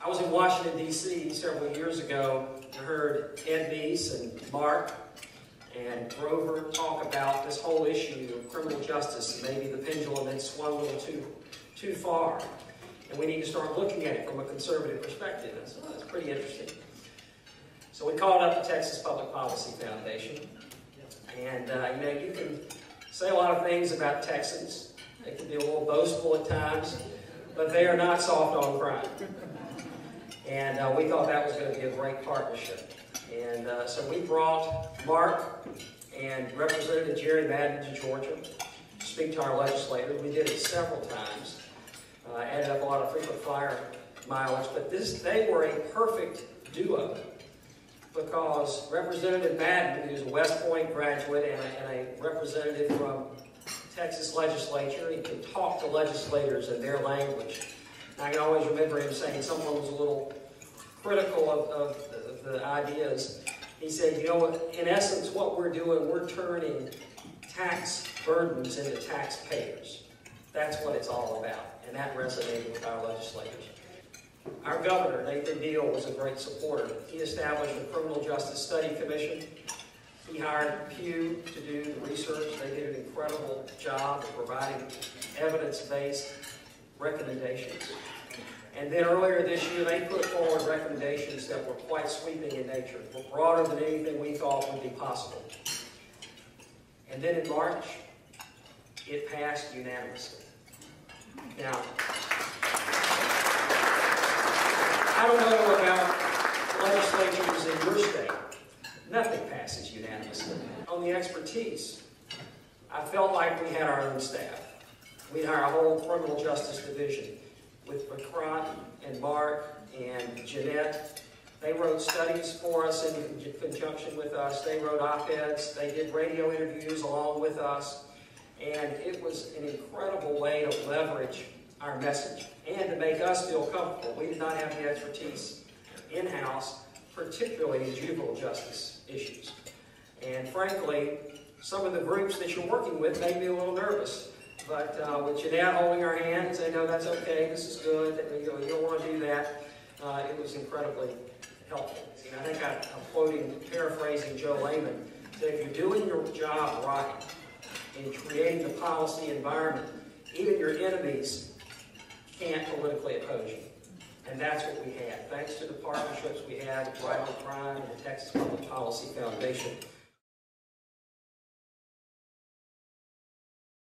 I was in Washington, D.C. several years ago and heard Ed Meese and Mark and Grover talk about this whole issue of criminal justice. Maybe the pendulum had swung a little too far, and we need to start looking at it from a conservative perspective. And so that's pretty interesting. So we called up the Texas Public Policy Foundation, and you can say a lot of things about Texans. They can be a little boastful at times, but they are not soft on crime. And we thought that was going to be a great partnership. And so we brought Mark and Representative Jerry Madden to Georgia to speak to our legislators. We did it several times. Added up a lot of frequent flyer mileage, but they were a perfect duo because Representative Madden, who's a West Point graduate and a representative from Texas legislature, he can talk to legislators in their language. I can always remember him saying someone was a little critical of the ideas. He said, you know, in essence, what we're doing, we're turning tax burdens into taxpayers. That's what it's all about, and that resonated with our legislators. Our governor, Nathan Deal, was a great supporter. He established a Criminal Justice Study Commission. He hired Pew to do the research. They did an incredible job of providing evidence-based recommendations. And then earlier this year, they put forward recommendations that were quite sweeping in nature, were broader than anything we thought would be possible. And then in March, it passed unanimously. Now, I don't know about legislatures in your state. Nothing passes unanimously. On the expertise, I felt like we had our own staff. We had our whole criminal justice division with McCutchon and Mark and Jeanette. They wrote studies for us in conjunction with us. They wrote op-eds. They did radio interviews along with us. And it was an incredible way to leverage our message and to make us feel comfortable. We did not have the expertise in-house, particularly in juvenile justice issues. And frankly, some of the groups that you're working with made me a little nervous. But with Jeanette holding our hand and saying, no, that's okay, this is good, you don't want to do that, it was incredibly helpful. And I think I'm paraphrasing Joe Layman, that if you're doing your job right in creating the policy environment, even your enemies can't politically oppose you. And that's what we had. Thanks to the partnerships we had with Right on Crime and the Texas Public Policy Foundation.